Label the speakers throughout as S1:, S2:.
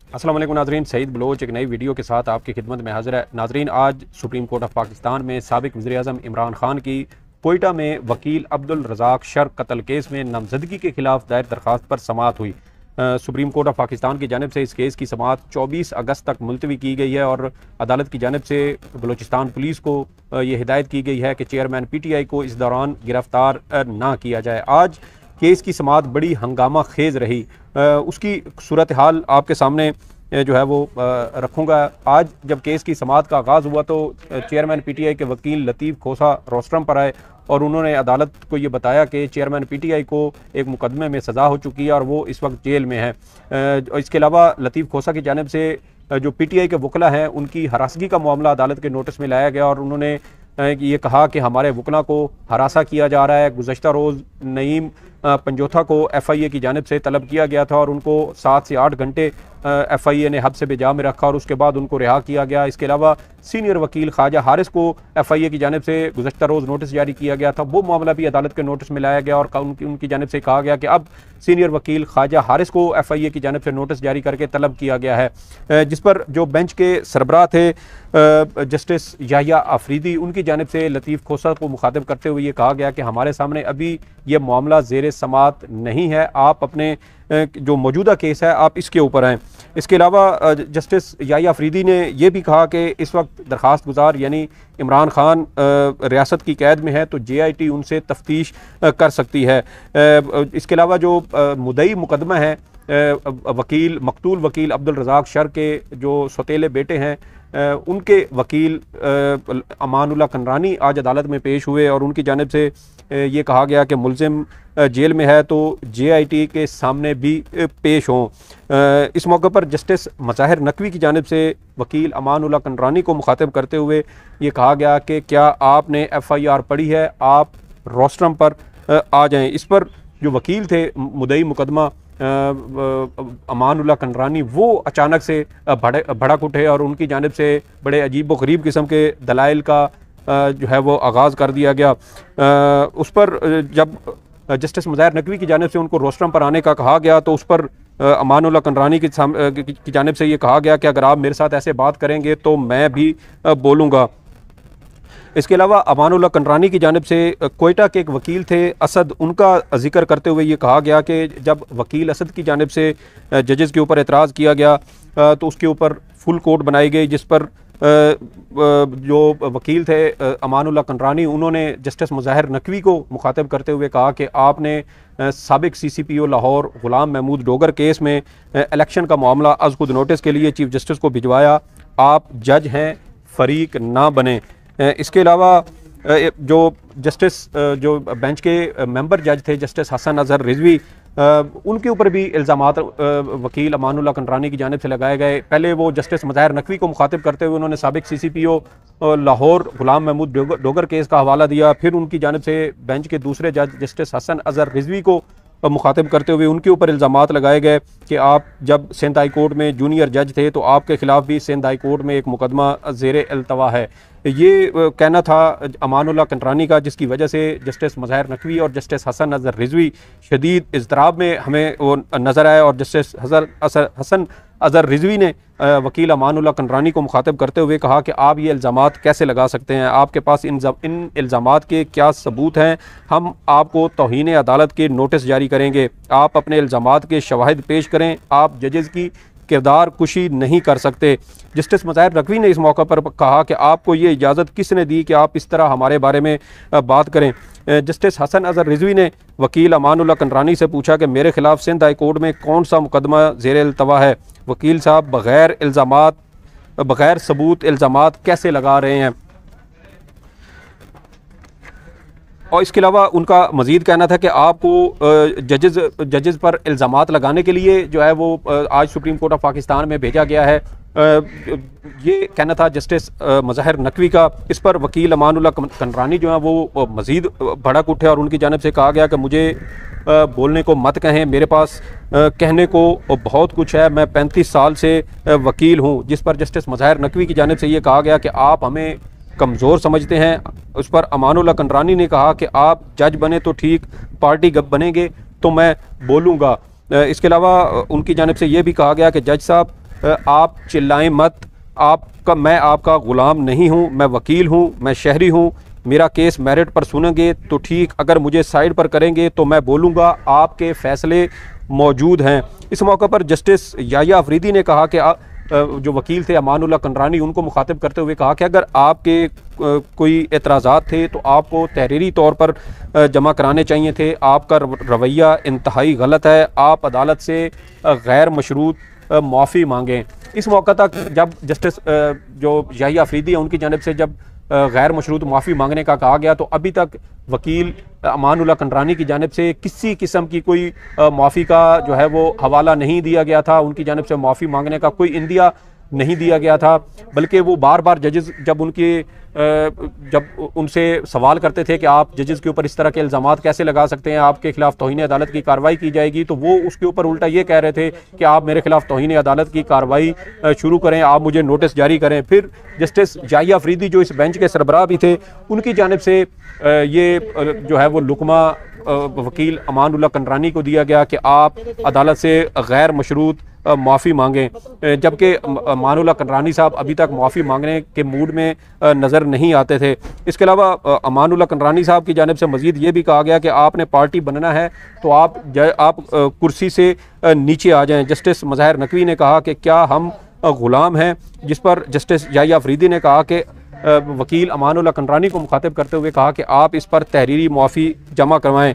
S1: अस्सलाम वालेकुम नाज़रीन, सईद बलोच एक नई वीडियो के साथ आपकी खिदमत में हाजिर है। नाज़रीन, आज सुप्रीम कोर्ट ऑफ पाकिस्तान में साबिक वज़ीर-ए-आज़म इमरान खान की कोयटा में वकील अब्दुल रज़ाक शर कत्ल केस में नामजदगी के खिलाफ दायर दरख्वास्त पर समाअत हुई। सुप्रीम कोर्ट ऑफ पाकिस्तान की जानिब से इस केस की समाअत 24 अगस्त तक मुलतवी की गई है और अदालत की जानिब से बलूचिस्तान पुलिस को ये हिदायत की गई है कि चेयरमैन PTI को इस दौरान गिरफ्तार ना किया जाए। आज केस की समाअत बड़ी हंगामा खेज रही। उसकी सूरत हाल आपके सामने जो है वो रखूँगा। आज जब केस की समाअत का आगाज़ हुआ तो चेयरमैन PTI के वकील लतीफ़ खोसा रोस्ट्रम पर आए और उन्होंने अदालत को ये बताया कि चेयरमैन PTI को एक मुकदमे में सज़ा हो चुकी है और वो इस वक्त जेल में है। इसके अलावा लतीफ़ खोसा की जानिब से जो PTI के वकला हैं उनकी हरासगी का मामला अदालत के नोटिस में लाया गया और उन्होंने ये कहा कि हमारे वकला को हरासा किया जा रहा है। गुज़श्ता रोज़ नईम पंजोथा को FIA की जानिब से तलब किया गया था और उनको 7 से 8 घंटे FIA ने हब्स बेजा में रखा और उसके बाद उनको रिहा किया गया। इसके अलावा सीनियर वकील ख्वाजा हारिस को FIA की जानिब से गुज़श्ता रोज़ नोटिस जारी किया गया था, वो मामला भी अदालत के नोटिस में लाया गया और उनकी जानिब से कहा गया कि अब सीनियर वकील ख्वाजा हारिस को FIA की जानिब से नोटिस जारी करके तलब किया गया है। जिस पर जो बेंच के सरबराह थे जस्टिस याहिया आफरीदी, उनकी जानिब से लतीफ़ खोसा को मुखातिब करते हुए ये कहा गया कि हमारे सामने अभी ये मामला ज़ेर समाअत नहीं है, आप अपने जो मौजूदा केस है आप इसके ऊपर आएँ। इसके अलावा जस्टिस याहिया आफरीदी ने यह भी कहा कि इस वक्त दरख्वास्त गुजार यानी इमरान खान रियासत की कैद में है तो JIT उनसे तफ्तीश कर सकती है। इसके अलावा जो मुद्दई मुकदमा है वकील मकतूल वकील अब्दुल रज़ाक शर के जो सौतेले बेटे हैं उनके वकील अमानुल्लाह कनरानी आज अदालत में पेश हुए और उनकी जानिब से ये कहा गया कि मुलजिम जेल में है तो JIT के सामने भी पेश हों। इस मौके पर जस्टिस मज़ाहिर नकवी की जानिब से वकील अमानुल्लाह कनरानी को मुखातिब करते हुए ये कहा गया कि क्या आपने FIR पढ़ी है, आप रोस्ट्रम पर आ जाएं। इस पर जो वकील थे मुद्दई मुकदमा अमानुल्लाह कनरानी वो अचानक से भड़क उठे और उनकी जानिब से बड़े अजीब व गरीब किस्म के दलाइल का जो है वो आगाज़ कर दिया गया। उस पर जब जस्टिस मज़ाहिर नकवी की जानिब से उनको रोस्ट्रम पर आने का कहा गया तो उस पर अमानुल्लाह कनरानी की जानिब से ये कहा गया कि अगर आप मेरे साथ ऐसे बात करेंगे तो मैं भी बोलूँगा। इसके अलावा अमानुल्लाह कनरानी की जानिब से कोयटा के एक वकील थे असद, उनका जिक्र करते हुए ये कहा गया कि जब वकील असद की जानिब से जजेस के ऊपर एतराज़ किया गया तो उसके ऊपर फुल कोर्ट बनाई गई, जिस पर जो वकील थे अमानुल्लाह कनरानी उन्होंने जस्टिस मज़ाहिर नकवी को मुखातिब करते हुए कहा कि आपने साबिक CCPO लाहौर ग़ुलाम महमूद डोगर केस में इलेक्शन का मामला अज़ खुद नोटिस के लिए चीफ जस्टिस को भिजवाया, आप जज हैं, फ़रीक ना बने। इसके अलावा जो जस्टिस जो बेंच के मेंबर जज थे जस्टिस हसन अज़हर रिजवी, उनके ऊपर भी इल्ज़ामात वकील अमानुल्लाह कनरानी की जानिब से लगाए गए। पहले वो जस्टिस मज़ाहिर नकवी को मुखातिब करते हुए उन्होंने साबिक CCPO लाहौर ग़ुलाम महमूद डोगर केस का हवाला दिया, फिर उनकी जानिब से बेंच के दूसरे जज जस्टिस हसन अज़हर रिजवी को मुखातिब करते हुए उनके ऊपर इल्ज़ामात लगाए गए कि आप जब सिंध हाई कोर्ट में जूनियर जज थे तो आपके ख़िलाफ़ भी सिंध हाई कोर्ट में एक मुकदमा ज़ेर अल्तवा है। ये कहना था अमानुल्लाह कनरानी का, जिसकी वजह से जस्टिस मज़ाहिर नकवी और जस्टिस हसन अज़हर रिजवी शदीद इज़्तिराब में हमें वो नज़र आए और जस्टिस हसन अज़हर रिजवी ने वकील अमानुल्लाह कनरानी को मुखातिब करते हुए कहा कि आप ये इल्ज़ामात कैसे लगा सकते हैं, आपके पास इन इल्ज़ामात के क्या सबूत हैं, हम आपको तौहीन अदालत के नोटिस जारी करेंगे, आप अपने इल्ज़ामात के शवाहिद पेश करें, आप जजेस की किरदार कुशी नहीं कर सकते। जस्टिस मज़ाहिर नकवी ने इस मौके पर कहा कि आपको ये इजाज़त किसने दी कि आप इस तरह हमारे बारे में बात करें। जस्टिस हसन अज़हर रिजवी ने वकील अमानुल्लाह कनरानी से पूछा कि मेरे खिलाफ सिंध हाई कोर्ट में कौन सा मुकदमा ज़ेर अल्तवा है। वकील साहब बग़ैर सबूत इल्ज़ामात कैसे लगा रहे हैं। और इसके अलावा उनका मज़ीद कहना था कि आपको जजेस पर इल्ज़ामात लगाने के लिए जो है वो आज सुप्रीम कोर्ट ऑफ पाकिस्तान में भेजा गया है। ये कहना था जस्टिस मज़ाहिर नकवी का। इस पर वकील अमानुल्लाह कनरानी जो है वो मज़ीद भड़क उठे और उनकी जानिब से कहा गया कि मुझे बोलने को मत कहें, मेरे पास कहने को बहुत कुछ है, मैं 35 साल से वकील हूँ। जिस पर जस्टिस मज़ाहिर नकवी की जानिब से ये कहा गया कि आप हमें कमज़ोर समझते हैं। उस पर अमानुल्लाह कनरानी ने कहा कि आप जज बने तो ठीक, पार्टी गप बनेंगे तो मैं बोलूँगा। इसके अलावा उनकी जानिब से ये भी कहा गया कि जज साहब आप चिल्लाएं मत, मैं आपका ग़ुलाम नहीं हूँ, मैं वकील हूँ, मैं शहरी हूँ, मेरा केस मेरिट पर सुनेंगे तो ठीक, अगर मुझे साइड पर करेंगे तो मैं बोलूँगा, आपके फ़ैसले मौजूद हैं। इस मौके पर जस्टिस याहिया अफरीदी ने कहा कि जो वकील थे अमानुल्लाह कंडरानी, उनको मुखातिब करते हुए कहा कि अगर आपके कोई एतराज़ात थे तो आपको तहरीरी तौर पर जमा कराने चाहिए थे। आपका रवैया इंतहाई गलत है, आप अदालत से गैर मशरूत माफ़ी मांगें। इस मौका तक जब जस्टिस जो याहिया अफरीदी है उनकी जानिब से जब गैर मशरूत माफ़ी मांगने का कहा गया, तो अभी तक वकील अमानुल्लाह कंडरानी की जानिब से किसी किस्म की कोई माफ़ी का जो है वो हवाला नहीं दिया गया था। उनकी जानिब से माफ़ी मांगने का कोई इंदिया नहीं दिया गया था, बल्कि वो बार बार जजेस जब उनसे सवाल करते थे कि आप जजेस के ऊपर इस तरह के इल्ज़ामात कैसे लगा सकते हैं, आपके खिलाफ तौहीन अदालत की कार्रवाई की जाएगी, तो वो उसके ऊपर उल्टा ये कह रहे थे कि आप मेरे खिलाफ तौहीन अदालत की कार्रवाई शुरू करें, आप मुझे नोटिस जारी करें। फिर जस्टिस याहिया अफरीदी जो इस बेंच के सरबराह भी थे, उनकी जानिब से ये जो है वो लुकमा वकील अमानुल्लाह कंडरानी को दिया गया कि आप अदालत से गैर मशरूत माफ़ी मांगें, जबकि अमानुल्लाह कंडरानी साहब अभी तक माफ़ी मांगने के मूड में नज़र नहीं आते थे। इसके अलावा अमानुल्लाह कंडरानी साहब की जानिब से मज़ीद ये भी कहा गया कि आपने पार्टी बनना है तो आप कुर्सी से नीचे आ जाएं। जस्टिस मज़ाहिर नकवी ने कहा कि क्या हम ग़ुलाम हैं, जिस पर जस्टिस याहिया अफरीदी ने कहा कि वकील अमानुल्लाह कंडरानी को मुखातिब करते हुए कहा कि आप इस पर तहरीरी माफ़ी जमा करवाएं,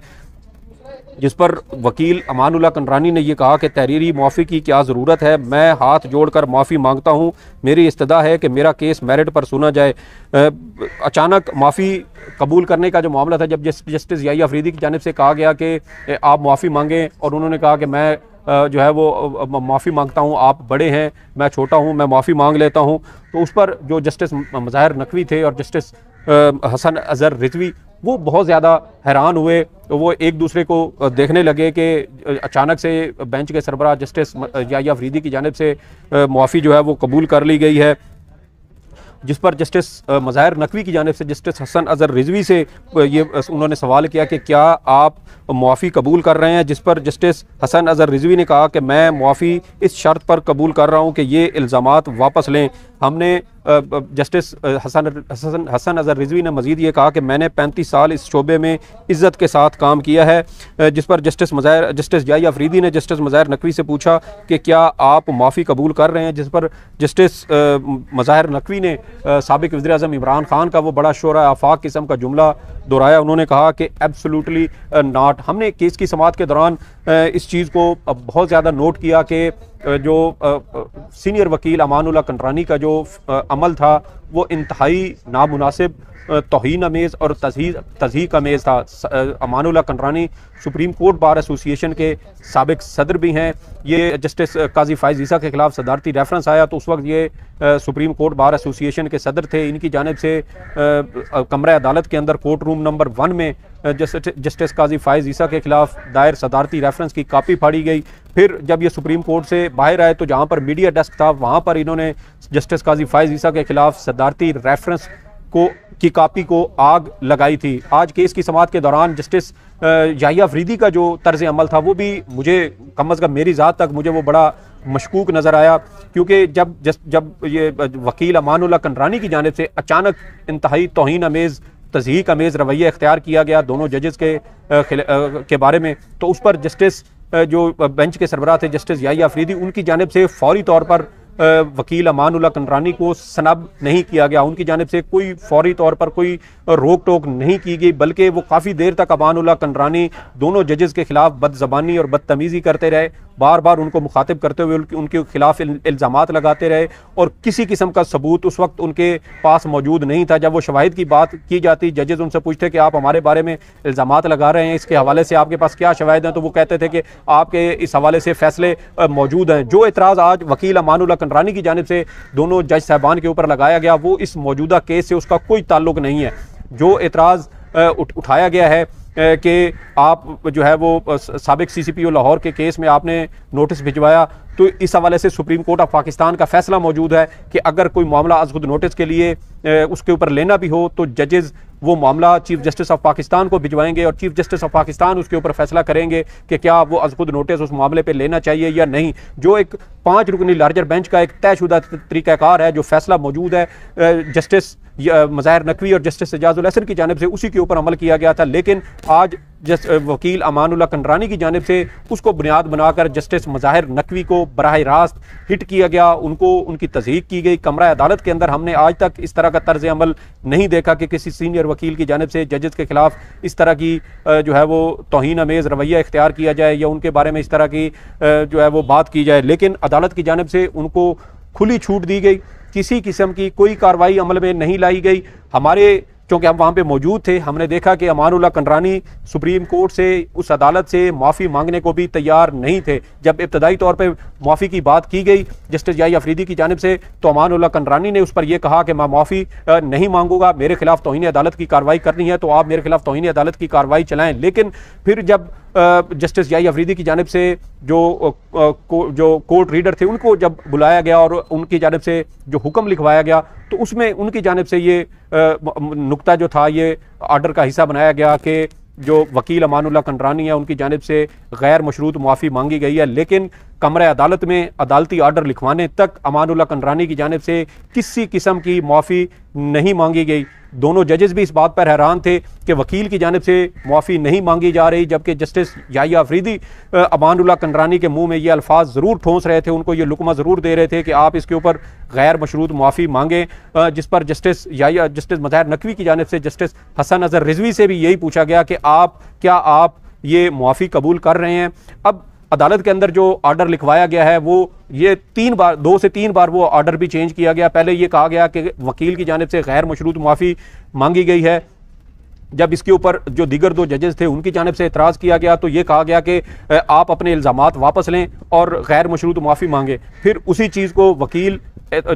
S1: जिस पर वकील अमानुल्लाह कंडरानी ने यह कहा कि तहरीरी माफ़ी की क्या ज़रूरत है, मैं हाथ जोड़कर माफ़ी मांगता हूं, मेरी इस्तदा है कि मेरा केस मेरिट पर सुना जाए। अचानक माफ़ी कबूल करने का जो मामला था, जब जस्टिस याहिया अफरीदी की जानिब से कहा गया कि आप माफ़ी मांगें, और उन्होंने कहा कि मैं जो है वो माफ़ी मांगता हूँ, आप बड़े हैं, मैं छोटा हूँ, मैं माफ़ी मांग लेता हूँ, तो उस पर जो जस्टिस मज़ाहिर नकवी थे और जस्टिस हसन अज़हर रिजवी, वो बहुत ज़्यादा हैरान हुए। तो वो एक दूसरे को देखने लगे कि अचानक से बेंच के सरबराह जस्टिस याहिया अफरीदी की जानिब से माफ़ी जो है वो कबूल कर ली गई है, जिस पर जस्टिस मज़ाहिर नकवी की जानिब से जस्टिस हसन अज़हर रिजवी से ये उन्होंने सवाल किया कि क्या आप माफ़ी कबूल कर रहे हैं, जिस पर जस्टिस हसन अज़हर रिजवी ने कहा कि मैं माफ़ी इस शर्त पर कबूल कर रहा हूँ कि ये इल्ज़ामात वापस लें। हमने जस्टिस हसन अज़हर रिजवी ने मज़ीद ये कहा कि मैंने 35 साल इस शोबे में इज़्ज़त के साथ काम किया है, जिस पर जस्टिस याहिया अफरीदी ने जस्टिस मज़ाहिर नकवी से पूछा कि क्या आप माफ़ी कबूल कर रहे हैं, जिस पर जस्टिस मज़ाहिर नकवी ने साबिक़ वज़ीर आज़म इमरान खान का वो बड़ा शोरा आफाक किस्म का जुमला दोहराया। उन्होंने कहा कि एब्सोल्युटली नॉट। हमने केस की समाअत के दौरान इस चीज़ को बहुत ज़्यादा नोट किया कि जो सीनियर वकील अमानुल्लाह कंडरानी का जो अमल था वो इंतहाई नामुनासिब, तौहीन अमेज़ और तज़हीक अमेज़ था। Amanullah Kandrani supreme court bar association के साबिक़ सदर भी हैं। ये जस्टिस काजी फ़ाइज़ ईसा के ख़िलाफ़ सदारती रेफरेंस आया तो उस वक्त ये सुप्रीम कोर्ट बार एसोसिएशन के सदर थे। इनकी जानिब से कमरा अदालत के अंदर कोर्ट रूम नंबर 1 में जस्टिस काजी फ़ाइज़ ईसा के ख़िलाफ़ दायर सदारती रेफरेंस की कापी फाड़ी गई। फिर जब ये सुप्रीम कोर्ट से बाहर आए तो जहाँ पर मीडिया डेस्क था वहाँ पर इन्होंने जस्टिस काजी फ़ाइज़ ईसा के ख़िलाफ़ सदारती रेफरेंस की कापी को आग लगाई थी। आज केस की समाअत के दौरान जस्टिस याहिया अफरीदी का जो तर्ज अमल था वो भी मुझे कम अज़ कम मेरी ज़ात तक मुझे वो बड़ा मशकूक नज़र आया, क्योंकि जब ये वकील अमानुल्लाह कंडरानी की जानिब से अचानक इंतहाई तौहीन अमेज़, तज़हीक अमेज़ रवैया इख्तियार किया गया दोनों जजेस के बारे में, तो उस पर जस्टिस जो बेंच के सरबराह थे जस्टिस याहिया अफरीदी, उनकी जानिब से फौरी तौर पर वकील अमानुल्लाह कंडरानी को सनब नहीं किया गया। उनकी जानिब से कोई फौरी तौर पर कोई रोक टोक नहीं की गई, बल्कि वो काफ़ी देर तक अमानुल्लाह कंडरानी दोनों जजेस के ख़िलाफ़ बदज़बानी और बदतमीज़ी करते रहे, बार बार उनको मुखातिब करते हुए उनके खिलाफ इल्ज़ामात लगाते रहे, और किसी किस्म का सबूत उस वक्त उनके पास मौजूद नहीं था। जब वो शवाहिद की बात की जाती, जजेस उनसे पूछते कि आप हमारे बारे में इल्ज़ामात लगा रहे हैं, इसके हवाले से आपके पास क्या शवाहिद हैं, तो वो कहते थे कि आपके इस हवाले से फ़ैसले मौजूद हैं। जो एतराज़ आज वकील अमानुल्लाह कंडरानी की जानिब से दोनों जज साहबान के ऊपर लगाया गया वो इस मौजूदा केस से उसका कोई ताल्लुक नहीं है। जो एतराज़ उठाया गया है कि आप जो है वो साबिक CCPO लाहौर के केस में आपने नोटिस भिजवाया, तो इस हवाले से सुप्रीम कोर्ट ऑफ पाकिस्तान का फैसला मौजूद है कि अगर कोई मामला आज खुद नोटिस के लिए उसके ऊपर लेना भी हो तो जजेस वो मामला चीफ जस्टिस ऑफ पाकिस्तान को भिजवाएंगे और चीफ जस्टिस ऑफ पाकिस्तान उसके ऊपर फैसला करेंगे कि क्या वो अज़ खुद नोटिस उस मामले पर लेना चाहिए या नहीं। जो एक 5 रुकनी लार्जर बेंच का एक तयशुदा तरीक़ाकार है, जो फैसला मौजूद है जस्टिस मज़ाहिर नकवी और जस्टिस एजाजुल हसन की जानिब से, उसी के ऊपर अमल किया गया था। लेकिन आज वकील अमानुल्लाह कंडरानी की जानिब से उसको बुनियाद बनाकर जस्टिस मज़ाहिर नकवी को बराह रास्त हिट किया गया, उनको उनकी तज़हीक की गई। कमरा अदालत के अंदर हमने आज तक इस तरह का तर्ज अमल नहीं देखा कि किसी सीनियर वकील की जानिब से जजेस के खिलाफ इस तरह की जो है वो तौहीन अमेज़ रवैया इख्तियार किया जाए या उनके बारे में इस तरह की जो है वो बात की जाए। लेकिन अदालत की जानिब से उनको खुली छूट दी गई, किसी किस्म की कोई कार्रवाई अमल में नहीं लाई गई। हमारे क्योंकि हम वहाँ पे मौजूद थे, हमने देखा कि अमानुल्लाह कंडरानी सुप्रीम कोर्ट से, उस अदालत से माफ़ी मांगने को भी तैयार नहीं थे। जब इब्तदाई तौर पे माफ़ी की बात की गई जस्टिस याही अफरीदी की जानिब से, तो अमानुल्लाह कंडरानी ने उस पर यह कहा कि मैं माफ़ी नहीं मांगूंगा, मेरे खिलाफ तौहीन अदालत की कार्रवाई करनी है तो आप मेरे खिलाफ तौहीन अदालत की कार्रवाई चलाएं। लेकिन फिर जब जस्टिस याही अफरीदी की जानिब से जो कोर्ट रीडर थे उनको जब बुलाया गया और उनकी जानिब से जो हुक्म लिखवाया गया, तो उसमें उनकी जानिब से ये नुक्ता जो था ये आर्डर का हिस्सा बनाया गया कि जो वकील अमानुल्लाह कंडरानी है उनकी जानिब से गैर मशरूत मुआफ़ी मांगी गई है। लेकिन कमरे अदालत में अदालती आर्डर लिखवाने तक अमानुल्लाह कंडरानी की जानिब से किसी किस्म की मुआफ़ी नहीं मांगी गई। दोनों जजेस भी इस बात पर हैरान थे कि वकील की जानिब से मुआफ़ी नहीं मांगी जा रही, जबकि जस्टिस याही अफरीदी अमानुल्लाह कंडरानी के मुंह में ये अल्फाज ज़रूर ठोंस रहे थे, उनको ये लुकमा ज़रूर दे रहे थे कि आप इसके ऊपर गैर मशरूत मुआफ़ी मांगें। जिस पर जस्टिस मज़ाहिर नकवी की जानिब से जस्टिस हसन अज़हर रिजवी से भी यही पूछा गया कि क्या आप ये मुआफ़ी कबूल कर रहे हैं। अब अदालत के अंदर जो आर्डर लिखवाया गया है वो ये 2 से 3 बार वो आर्डर भी चेंज किया गया। पहले ये कहा गया कि वकील की जानिब से गैर मशरूत मुआफ़ी मांगी गई है, जब इसके ऊपर जो दीगर 2 जजेस थे उनकी जानिब से एतराज़ किया गया तो ये कहा गया कि आप अपने इल्ज़ामात वापस लें और गैर मशरूत मुआफ़ी मांगे। फिर उसी चीज़ को वकील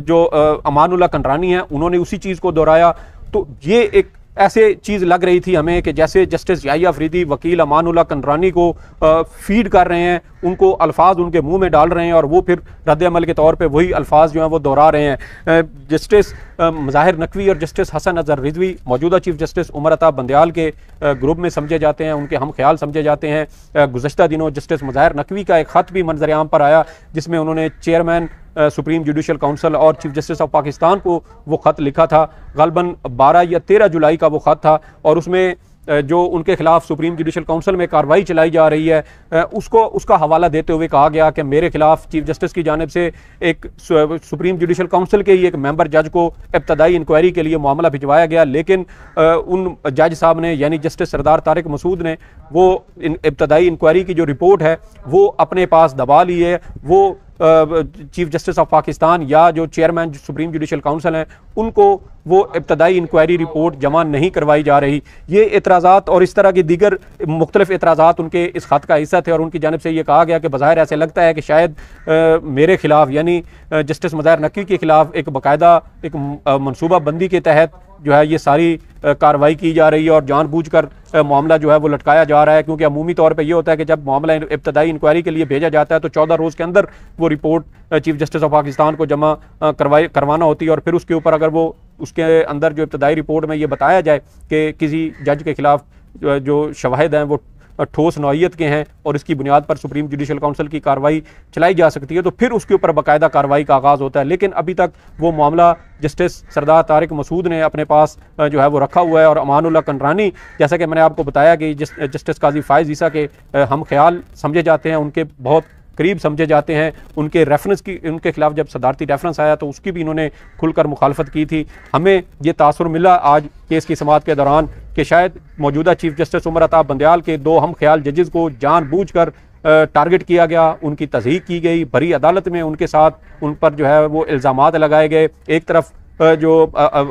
S1: जो अमानुल्लाह कंडरानी है उन्होंने उसी चीज़ को दोहराया। तो ये एक ऐसे चीज़ लग रही थी हमें कि जैसे जस्टिस याही अफरीदी वकील अमानुल्लाह कंडरानी को फीड कर रहे हैं, उनको अल्फाज उनके मुंह में डाल रहे हैं और वो फिर रद्द अमल के तौर पे वही अल्फाज जो हैं वो दोहरा रहे हैं। जस्टिस मज़ाहिर नकवी और जस्टिस हसन अज़हर रिजवी मौजूदा चीफ जस्टिस उमर अता बंदयाल के ग्रुप में समझे जाते हैं, उनके हम ख्याल समझे जाते हैं। गुज़श्ता दिनों जस्टिस मज़ाहिर नकवी का एक ख़त भी मंजर आम पर आया जिसमें उन्होंने चेयरमैन सुप्रीम जुडिशल काउंसिल और चीफ जस्टिस ऑफ पाकिस्तान को वो ख़त लिखा था। गलबन 12 या 13 जुलाई का वो ख़त था और उसमें जो उनके खिलाफ सुप्रीम जुडिशल काउंसिल में कार्रवाई चलाई जा रही है उसका हवाला देते हुए कहा गया कि मेरे खिलाफ चीफ जस्टिस की जानिब से एक सुप्रीम जुडिशल काउंसिल के ही एक मेंबर जज को इब्तदाई इंक्वायरी के लिए मामला भिजवाया गया। लेकिन उन जज साहब ने यानी जस्टिस सरदार तारिक मसूद ने वो इब्तदाई इंक्वायरी की जो रिपोर्ट है वो अपने पास दबा ली है। वो चीफ जस्टिस ऑफ पाकिस्तान या जो चेयरमैन सुप्रीम जुडिशल काउंसिल हैं उनको वो इब्तदाई इंक्वायरी रिपोर्ट जमा नहीं करवाई जा रही। ये एतराज़ात और इस तरह की दीगर मुख्तलिफ एतराज़ात उनके इस खत का हिस्सा थे और उनकी जानिब से ये कहा गया कि बज़ाहिर ऐसे लगता है कि शायद मेरे खिलाफ यानी जस्टिस मज़ाहिर नकवी के खिलाफ एक बाकायदा एक मनसूबा बंदी के तहत जो है ये सारी कार्रवाई की जा रही है और जानबूझकर मामला जो है वो लटकाया जा रहा है। क्योंकि अमूमी तौर पे ये होता है कि जब मामला इब्तदाई इंक्वायरी के लिए भेजा जाता है तो 14 रोज़ के अंदर वो report chief justice of Pakistan को जमा करवाना होती है और फिर उसके ऊपर अगर वो उसके अंदर जो इब्तदाई रिपोर्ट में ये बताया जाए कि किसी जज के खिलाफ जो शवाहिद हैं वो ठोस नौइयत के हैं और इसकी बुनियाद पर सुप्रीम जुडिशल काउंसिल की कार्रवाई चलाई जा सकती है तो फिर उसके ऊपर बाकायदा कार्रवाई का आगाज़ होता है। लेकिन अभी तक वो मामला जस्टिस सरदार तारिक मसूद ने अपने पास जो है वो रखा हुआ है और अमानुल्लाह कंडरानी जैसा कि मैंने आपको बताया कि जस्टिस काजी फायज़ ईसा के हम ख्याल समझे जाते हैं, उनके बहुत करीब समझे जाते हैं। उनके रेफरेंस की उनके खिलाफ जब सदारती रेफरेंस आया तो उसकी भी इन्होंने खुलकर मुखालफत की थी। हमें ये तासुर मिला आज केस की समाअत के दौरान कि शायद मौजूदा चीफ जस्टिस उमर अता बंदयाल के 2 हम ख्याल जजेस को जानबूझकर टारगेट किया गया, उनकी तज़हीक की गई, भरी अदालत में उनके साथ उन पर जो है वो इल्ज़ामात लगाए गए। एक तरफ जो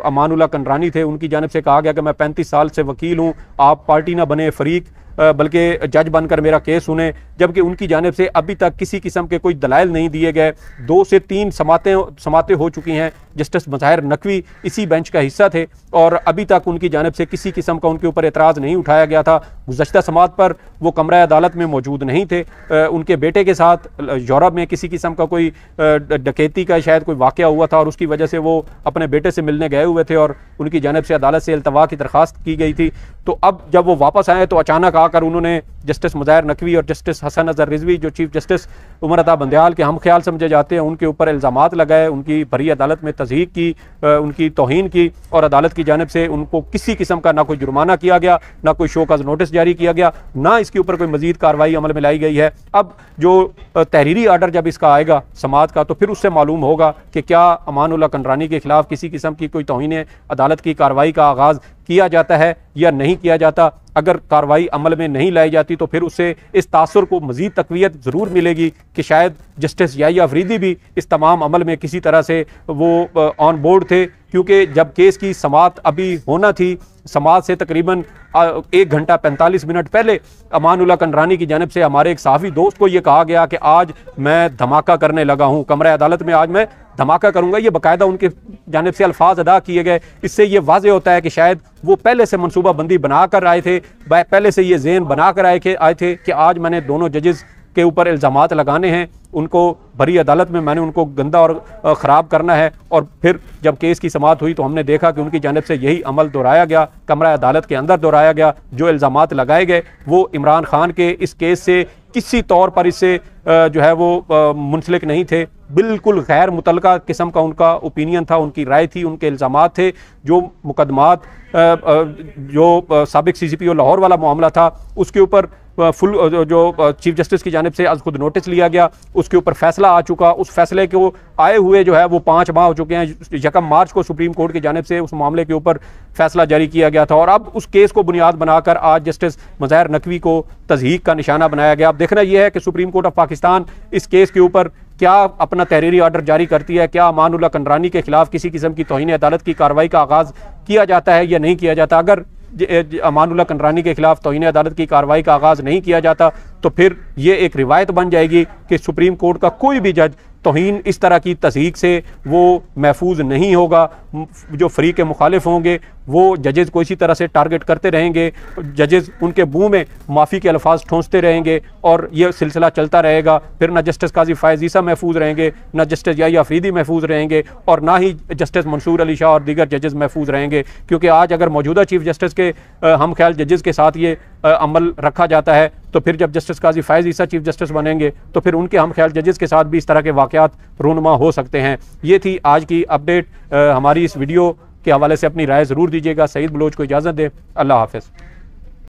S1: अमानुल्लाह कंडरानी थे उनकी जानिब से कहा गया कि मैं 35 साल से वकील हूँ, आप पार्टी ना बने, फरीक बल्कि जज बनकर मेरा केस सुने, जबकि उनकी जानिब से अभी तक किसी किस्म के कोई दलाइल नहीं दिए गए। 2 से 3 समातें हो चुकी हैं। जस्टिस मज़ाहिर नकवी इसी बेंच का हिस्सा थे और अभी तक उनकी जानिब से किसी किस्म का उनके ऊपर एतराज़ नहीं उठाया गया था। गुज़श्ता समात पर वो कमरा अदालत में मौजूद नहीं थे। उनके बेटे के साथ यूरोप में किसी किस्म का कोई डकैती का शायद कोई वाक़या हुआ था और उसकी वजह से वो अपने बेटे से मिलने गए हुए थे और उनकी जानिब से अदालत से इल्तवा की दरख्वास्त की गई थी। तो अब जब वो वापस आए तो अचानक आकर उन्होंने जस्टिस मज़ाहिर नकवी और जस्टिस हसन अज़हर रिजवी, जो चीफ जस्टिस उमर अता बंदयाल के हम ख्याल समझे जाते हैं, उनके ऊपर इल्ज़ामात लगाए, उनकी भरी अदालत में तज़हीक की, उनकी तौहीन की और अदालत की जानिब से उनको किसी किस्म का ना कोई जुर्माना किया गया, ना कोई शोकॉज़ नोटिस जारी किया गया, ना इसके ऊपर कोई मज़ीद कार्रवाई अमल में लाई गई है। अब जो तहरीरी आर्डर जब इसका आएगा समात का, तो फिर उससे मालूम होगा कि क्या अमानुल्लाह कंडरानी के खिलाफ किसी किस्म की कोई तौहीन अदालत की कार्रवाई का आगाज़ किया जाता है या नहीं किया जाता। अगर कार्रवाई अमल में नहीं लाई जाती तो फिर उससे इस तासुर को मज़ीद तक़वियत ज़रूर मिलेगी कि शायद जस्टिस याहिया अफरीदी भी इस तमाम अमल में किसी तरह से वो ऑन बोर्ड थे, क्योंकि जब केस की समात अभी होना थी, समात से तकरीबन 1 घंटा 45 मिनट पहले अमानुल्लाह कंडरानी की जानिब से हमारे एक सहाफ़ी दोस्त को ये कहा गया कि आज मैं धमाका करने लगा हूँ, कमरा अदालत में आज मैं धमाका करूंगा। ये बाकायदा उनके जानिब से अल्फाज अदा किए गए। इससे ये वाज़ेह होता है कि शायद वो पहले से मनसूबाबंदी बना कर आए थे, पहले से ये ज़हन बना कर आए थे कि आज मैंने दोनों जजेस के ऊपर इल्ज़ामात लगाने हैं, उनको भरी अदालत में मैंने उनको गंदा और ख़राब करना है। और फिर जब केस की समात हुई तो हमने देखा कि उनकी जानिब से यही अमल दोहराया गया, कमरा अदालत के अंदर दोहराया गया। जो इल्ज़ामात लगाए गए वो इमरान खान के इस केस से किसी तौर पर इससे जो है वो मुंसलिक नहीं थे, बिल्कुल गैर मुतलका किस्म का उनका ओपिनियन था, उनकी राय थी, उनके इल्ज़ामात थे। जो मुकदमात जो साबिक CCPO लाहौर वाला मामला था उसके ऊपर फुल जो चीफ जस्टिस की जानिब से आज खुद नोटिस लिया गया, उसके ऊपर फैसला आ चुका। उस फैसले को आए हुए जो है वो 5 माह हो चुके हैं। 1 मार्च को सुप्रीम कोर्ट की जानिब से उस मामले के ऊपर फैसला जारी किया गया था और अब उस केस को बुनियाद बनाकर आज जस्टिस मज़ाहिर नकवी को तज़हीक का निशाना बनाया गया। अब देखना यह है कि सुप्रीम कोर्ट ऑफ पाकिस्तान इस केस के ऊपर क्या अपना तहरीरी आर्डर जारी करती है, क्या अमानुल्लाह कंडरानी के खिलाफ किसी किस्म की तौहीन अदालत की कार्रवाई का आगाज़ किया जाता है या नहीं किया जाता। अगर अमानुल्लाह कंडरानी के खिलाफ तौहीन अदालत की कार्रवाई का आगाज़ नहीं किया जाता तो फिर ये एक रिवायत बन जाएगी कि सुप्रीम कोर्ट का कोई भी जज तौहीन इस तरह की तज़हीक से वो महफूज नहीं होगा। जो फ्री के मुखालिफ होंगे वो जजेज़ को इसी तरह से टारगेट करते रहेंगे, जजेज़ उनके मुँह में माफ़ी के अल्फाज ठोंसते रहेंगे और ये सिलसिला चलता रहेगा। फिर ना जस्टिस काजी फ़ायज़ ईसा महफूज रहेंगे, ना जस्टिस याहिया अफरीदी महफूज रहेंगे और ना ही जस्टिस मंसूर अली शाह और दीगर जजेज़ महफूज रहेंगे। क्योंकि आज अगर मौजूदा चीफ जस्टिस के हम ख्याल जजेज़ के साथ ये अमल रखा जाता है तो फिर जब जस्टिस काजी फ़ायज़ ईसा चीफ जस्टिस बनेंगे तो फिर उनके हम ख्याल जजेज़ के साथ भी इस तरह के वाक़यात रूनुमा हो सकते हैं। ये थी आज की अपडेट। हमारी इस वीडियो के हवाले से अपनी राय ज़रूर दीजिएगा। सईद बलोच को इजाज़त दें। अल्लाह हाफ़िज़।